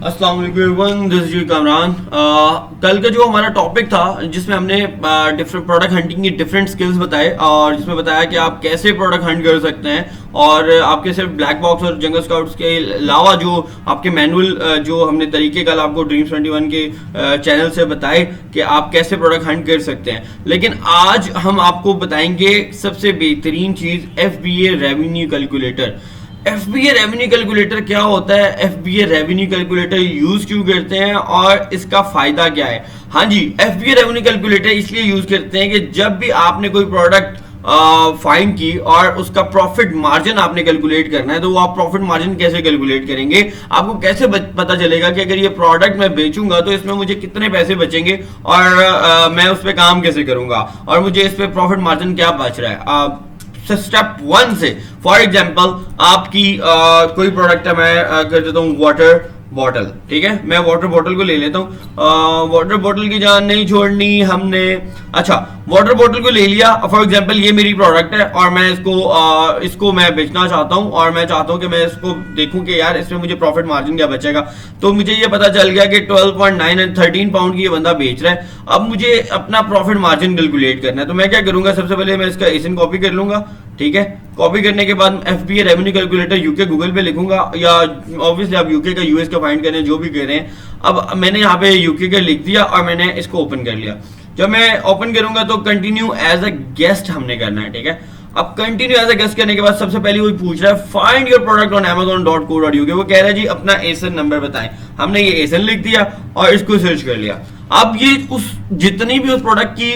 अस्सलाम वालेकुम everyone, this is Kamran. कल का जो हमारा टॉपिक था जिसमें हमने डिफरेंट प्रोडक्ट हंटिंग की डिफरेंट स्किल्स बताए और जिसमें बताया कि आप कैसे प्रोडक्ट हंट कर सकते हैं और आपके सिर्फ ब्लैक बॉक्स और जंगल स्काउट्स के अलावा जो आपके मैनुअल जो हमने तरीके कल आपको ड्रीम्स 21 के चैनल से बताए कि आप कैसे प्रोडक्ट हंट कर सकते हैं। लेकिन आज हम आपको बताएंगे सबसे बेहतरीन चीज़ FBA revenue calculator. FBA revenue calculator क्या होता है, FBA रेवेन्यू कैलकुलेटर यूज क्यों करते हैं और इसका फायदा क्या है। हाँ जी, FBA रेवेन्यू कैलकुलेटर इसलिए यूज करते हैं कि जब भी आपने कोई प्रोडक्ट फाइंड की और उसका प्रॉफिट मार्जिन आपने कैलकुलेट करना है तो वो आप प्रॉफिट मार्जिन कैसे कैलकुलेट करेंगे, आपको कैसे पता चलेगा कि अगर ये प्रोडक्ट मैं बेचूंगा तो इसमें मुझे कितने पैसे बचेंगे और मैं उस पर काम कैसे करूंगा और मुझे इस पे प्रॉफिट मार्जिन क्या बच रहा है। स्टेप 1 से फॉर एग्जांपल आपकी कोई प्रोडक्ट है, मैं कर देता हूँ वाटर बॉटल। ठीक है, मैं वाटर बॉटल को ले लेता हूँ। वाटर बॉटल की जान नहीं छोड़नी हमने। अच्छा, वाटर बॉटल को ले लिया। फॉर एग्जांपल ये मेरी प्रोडक्ट है और मैं इसको मैं बेचना चाहता हूँ और मैं चाहता हूँ कि मैं इसको देखूं कि यार इसमें मुझे प्रॉफिट मार्जिन क्या बचेगा। तो मुझे ये पता चल गया कि 12.9 एंड 13 पाउंड की ये बंदा बेच रहा है। अब मुझे अपना प्रॉफिट मार्जिन कैलकुलेट करना है तो मैं क्या करूंगा, सबसे पहले मैं इसका एसिन कॉपी कर लूंगा। ठीक है, कॉपी करने के बाद FBA revenue calculator UK Google पे लिखूंगा या ऑब्वियसली आप यूके का यूएस का फाइंड करें जो भी कर रहे हैं। अब मैंने यहाँ पे यूके का लिख दिया और मैंने इसको ओपन कर लिया। जब मैं ओपन करूंगा तो कंटिन्यू एज अ गेस्ट हमने करना है। ठीक है, अब कंटिन्यू एज अ गेस्ट करने के बाद सबसे पहले वो पूछ रहा है find your product on amazon.co.uk। वो कह रहा है जी अपना एसन नंबर बताएं। हमने ये एसन लिख दिया और इसको सर्च कर लिया। अब ये उस जितनी भी उस प्रोडक्ट की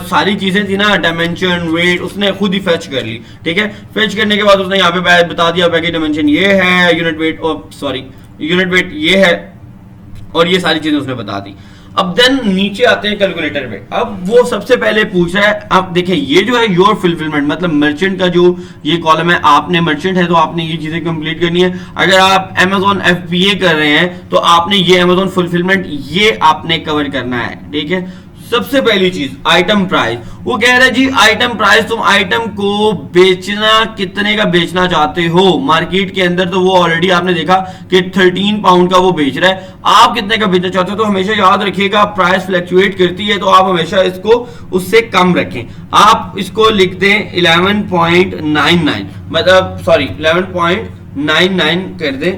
सारी चीजें थी ना, डायमेंशन, वेट, उसने खुद ही फेच कर ली। ठीक है, फेच करने के बाद उसने यहाँ पे बता दिया पैकेज डायमेंशन ये है, यूनिट वेट ये है और ये सारी चीजें उसने बता दी। अब देन नीचे आते हैं कैलकुलेटर पे। अब वो सबसे पहले पूछ रहा है, आप देखिए ये जो है योर फुलफिलमेंट, मतलब मर्चेंट का जो ये कॉलम है, आपने मर्चेंट है तो आपने ये चीजें कंप्लीट करनी है। अगर आप Amazon FBA कर रहे हैं तो आपने ये Amazon फुलफिलमेंट ये आपने कवर करना है। ठीक है, सबसे पहली चीज आइटम प्राइस। वो कह रहा है जी आइटम प्राइस, तुम आइटम को बेचना कितने का बेचना चाहते हो मार्केट के अंदर। तो वो ऑलरेडी आपने देखा कि 13 पाउंड का वो बेच रहा है। आप कितने का बेचना चाहते हो तो हमेशा याद रखिएगा प्राइस फ्लक्चुएट करती है तो आप हमेशा इसको उससे कम रखें। आप इसको लिख दें 11.99, मतलब सॉरी 11.99 कर दें।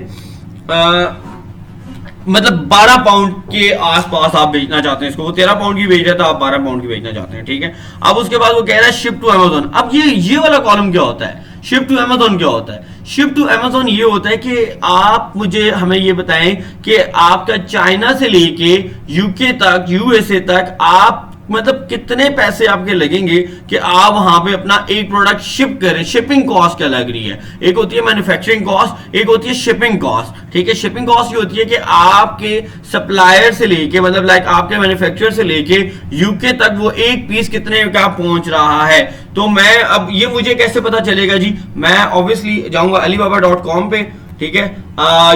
मतलब 12 पाउंड के आसपास आप बेचना चाहते हैं इसको। वो 13 पाउंड की बेच रहा था, आप 12 पाउंड की बेचना चाहते हैं। ठीक है, अब उसके बाद वो कह रहा है शिप टू अमेजोन। अब ये वाला कॉलम क्या होता है, शिप टू अमेजोन क्या होता है? शिप टू अमेजोन ये होता है कि आप हमें ये बताएं कि आपका चाइना से लेके यूके तक, USA तक आप मतलब कितने पैसे आपके लगेंगे कि आप वहां पे अपना एक प्रोडक्ट शिप करें। शिपिंग कॉस्ट क्या लग रही है, एक होती है मैन्युफैक्चरिंग कॉस्ट, एक होती है शिपिंग कॉस्ट। ठीक है, शिपिंग कॉस्ट ये होती है कि आपके सप्लायर से लेके, मतलब लाइक आपके मैन्युफैक्चरर से लेके यूके तक वो एक पीस कितने का पहुंच रहा है। तो मैं अब ये मुझे कैसे पता चलेगा जी, मैं ऑब्वियसली जाऊंगा alibaba.com पे। ठीक है,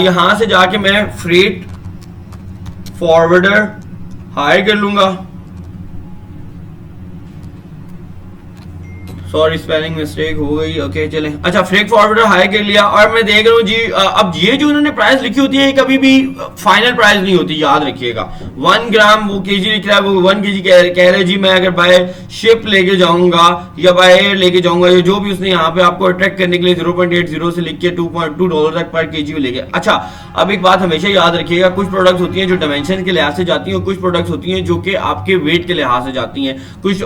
यहां से जाके मैं फ्रेट फॉरवर्डर हायर कर लूंगा। सॉरी स्पेलिंग मिस्टेक हो गई। ओके चलें, अच्छा फ्रेट फॉरवर्डर हाई कर लिया और मैं देख रहा हूँ जी अब ये जो उन्होंने प्राइस लिखी होती है कभी भी फाइनल प्राइस नहीं होती, याद रखिएगा। 1 ग्राम वो केजी लिख रहा है, वो 1 केजी कह रहे हैं जी। मैं अगर बाय शिप लेके जाऊंगा या बाय एयर लेके जाऊंगा या जो भी उसने यहाँ पे आपको अट्रैक्ट करने के लिए 0.80 से लिख के $2.2 तक पर केजी लेके। अच्छा, अब एक बात हमेशा याद रखिएगा, कुछ प्रोडक्ट्स होती हैं जो डायमेंशन के लिहाज से जाती हैं और कुछ प्रोडक्ट्स होती हैं जो कि आपके वेट के लिहाज से जाती हैं। कुछ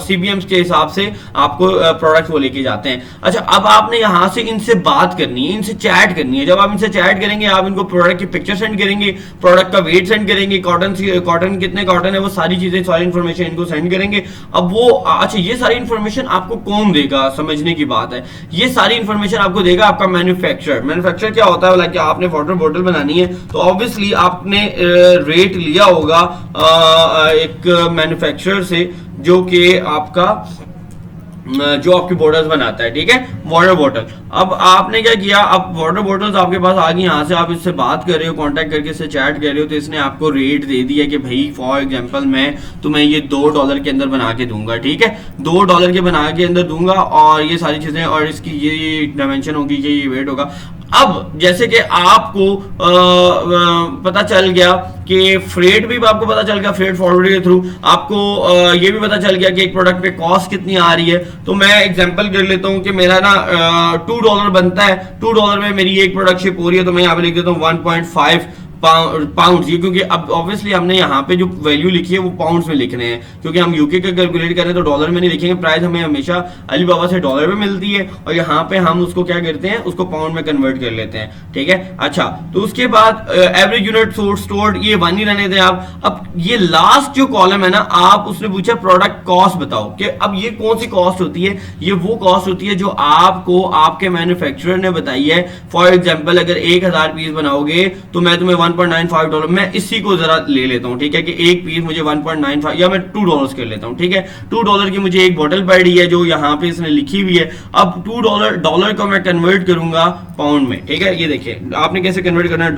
CBMs के हिसाब से आपको प्रोडक्ट वो लेके जाते हैं। अच्छा, अब आपने यहां से इनसे बात करनी है, इनसे चैट करनी है। जब आप इनसे चैट करेंगे आप इनको प्रोडक्ट की पिक्चर सेंड करेंगे, प्रोडक्ट का वेट सेंड करेंगे, कॉटन कितने कॉटन है वो सारी चीजें, सारी इंफॉर्मेशन इनको सेंड करेंगे। अब वो अच्छा ये सारी इंफॉर्मेशन आपको कौन देगा, समझने की बात है। ये सारी इंफॉर्मेशन आपको देगा आपका मैन्युफैक्चरर क्या होता है, लाइक आपने वाटर बॉटल बनानी है तो ऑब्वियसली आपने रेट लिया होगा एक मैन्युफैक्चरर से जो कि आपका जो आपकी बॉटल्स बनाता है। ठीक है, वाटर बॉटल। अब आपने क्या किया, अब वाटर बॉटल्स आपके पास आ गई, यहाँ से आप इससे बात कर रहे हो, कांटेक्ट करके इससे चैट कर रहे हो तो इसने आपको रेट दे दिया कि भाई फॉर एग्जांपल मैं तुम्हें ये $2 के अंदर बना के दूंगा। ठीक है, $2 के बना के अंदर दूंगा और ये सारी चीजें और इसकी ये डायमेंशन होगी, ये वेट होगा। अब जैसे कि आपको पता चल गया कि फ्रेट भी आपको पता चल गया, फ्रेट फॉरवर्ड के थ्रू आपको ये भी पता चल गया कि एक प्रोडक्ट पे कॉस्ट कितनी आ रही है। तो मैं एग्जांपल कर लेता हूं कि मेरा ना $2 बनता है, $2 में मेरी एक प्रोडक्ट शिप हो रही है, तो मैं यहाँ पे लिख देता हूँ 1.5 पाउंड। ये क्योंकि अब ऑब्वियसली हमने यहाँ पे जो वैल्यू लिखी है वो पाउंड्स में लिखने हैं, क्योंकि हम यूके का कैलकुलेट कर रहे हैं तो डॉलर में नहीं लिखेंगे। प्राइस हमें हमेशा अलीबाबा से डॉलर में मिलती है और यहाँ पे हम उसको क्या करते हैं, उसको पाउंड में कन्वर्ट कर लेते हैं, ठीक है। अच्छा, तो उसके बाद एवरेज यूनिट स्टोर्ड ये 1 ही रहने दें आप। अब ये लास्ट जो कॉलम है ना, आप उसने पूछा प्रोडक्ट कॉस्ट बताओ, कि अब ये कौन सी कॉस्ट होती है, ये वो कॉस्ट होती है जो आपको आपके मैन्युफैक्चरर ने बताई है। फॉर एग्जाम्पल अगर 1000 पीस बनाओगे तो मैं तुम्हें $1.95, मैं इसी को जरा ले लेता हूं, ठीक है, कि एक पीस मुझे 1.95 या मैं $2 कर लेता हूं, ठीक है। $2 की मुझे एक बोतल पड़ रही है जो यहां पे इसने लिखी हुई है। अब $2 को मैं कन्वर्ट करूंगा पाउंड में, ठीक है। ये देखिए आपने कैसे कन्वर्ट करना है,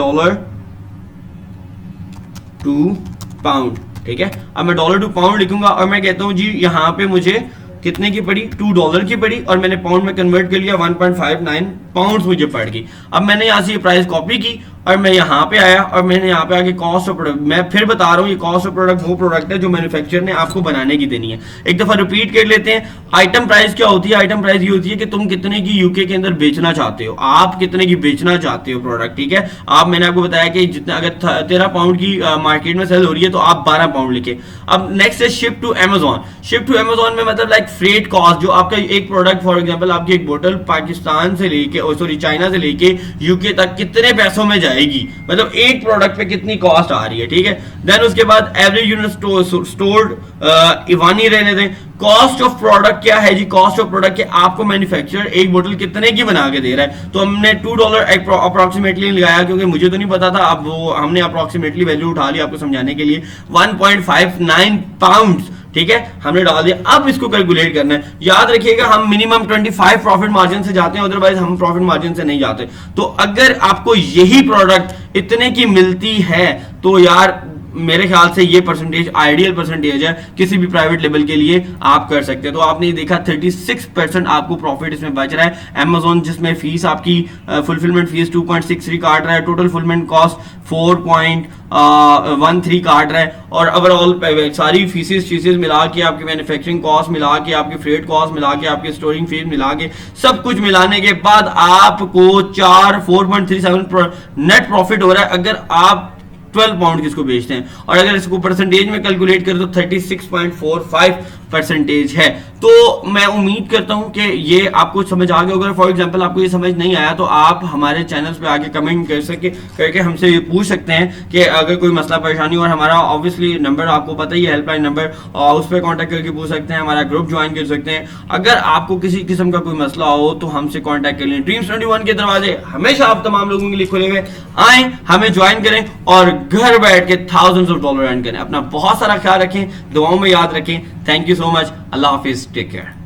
$टू पाउंड, ठीक है। अब मैं $टू पाउंड लिखूंगा और मैं कहता हूं जी यहां पे मुझे कितने की पड़ी, $2 की पड़ी, और मैंने पाउंड में कन्वर्ट कर लिया, 1.59 पाउंड्स मुझे पड़ गई। अब मैंने यहां से ये प्राइस कॉपी की और मैं यहाँ पे आया और मैंने यहाँ पे आके कॉस्ट ऑफ प्रोडक्ट, मैं फिर बता रहा हूँ ये कॉस्ट ऑफ प्रोडक्ट वो प्रोडक्ट है जो मैन्युफैक्चरर ने आपको बनाने की देनी है। एक दफा रिपीट कर लेते हैं। आइटम प्राइस क्या होती है? आइटम प्राइस ये होती है कि तुम कितने की यूके के अंदर बेचना चाहते हो, आप कितने की बेचना चाहते हो प्रोडक्ट, ठीक है। आप, मैंने आपको बताया कि जितना अगर 13 पाउंड की मार्केट में सेल हो रही है तो आप 12 पाउंड लिखे। अब नेक्स्ट है ship to Amazon. Ship to Amazon में मतलब लाइक फ्रेट कॉस्ट, जो आपका एक प्रोडक्ट फॉर एग्जांपल आपकी एक बोतल पाकिस्तान से लेके, सॉरी चाइना से लेके यूके तक कितने पैसों में जाएगी, मतलब एक प्रोडक्ट पे कितनी कॉस्ट आ रही है, ठीक है। देन उसके बाद एवरेज यूनिट स्टोर्ड इवानी रहने दें। कॉस्ट ऑफ प्रोडक्ट क्या है जी? कॉस्ट ऑफ प्रोडक्ट के आपको मैन्युफैक्चरर एक बोतल कितने की बना के दे रहा है, तो हमने $2 अप्रोक्सीमेटली लगाया क्योंकि मुझे तो नहीं पता था। अब वो हमने अप्रोक्सीमेटली वैल्यू उठा ली आपको समझाने के लिए, 1.59 पाउंड्स, ठीक है, हमने डाल दिया। अब इसको कैलकुलेट करना है। याद रखिएगा हम मिनिमम 25 प्रॉफिट मार्जिन से जाते हैं, अदरवाइज हम प्रॉफिट मार्जिन से नहीं जाते। तो अगर आपको यही प्रोडक्ट इतने की मिलती है तो यार मेरे ख्याल से ये परसेंटेज आइडियल परसेंटेज है, किसी भी प्राइवेट लेवल के लिए आप कर सकते हैं। तो आपने देखा 36% आपको प्रॉफिट इसमें बच रहा है। अमेजोन जिसमें फीस आपकी फुलफिलमेंट फीस 2.63 काट रहा है, टोटल फुलफिलमेंट कॉस्ट 4.13 काट रहा है, और ओवरऑल सारी फीसेस मिला के, आपकी मैन्युफैक्चरिंग कॉस्ट मिला के, आपकी फ्रेट कॉस्ट मिला के, आपकी स्टोरिंग फीस मिला के, सब कुछ मिलाने के बाद आपको 4.37 नेट प्रॉफिट हो रहा है अगर आप 12 पाउंड किसको बेचते हैं। और अगर इसको परसेंटेज में कैलकुलेट करें तो 36.45% है। तो मैं उम्मीद करता हूं कि ये आपको समझ आ गया होगा। फॉर एग्जांपल आपको ये समझ नहीं आया तो आप हमारे चैनल्स पे आके कमेंट करके हमसे ये पूछ सकते हैं कि अगर कोई मसला परेशानी, और हमारा ऑब्वियसली नंबर आपको पता ही है, हेल्पलाइन नंबर, और उस पर कॉन्टैक्ट करके पूछ सकते हैं, हमारा ग्रुप ज्वाइन कर सकते हैं। अगर आपको किसी किस्म का कोई मसला हो तो हमसे कॉन्टैक्ट कर लें। ड्रीम्स 21 के दरवाजे हमेशा आप तमाम लोगों के लिए खुले हुए, आए, हमें ज्वाइन करें और घर बैठ के $thousands अर्न करें। अपना बहुत सारा ख्याल रखें, दुआओं में याद रखें। Thank you so much. अल्लाह हाफिज, टेक केयर।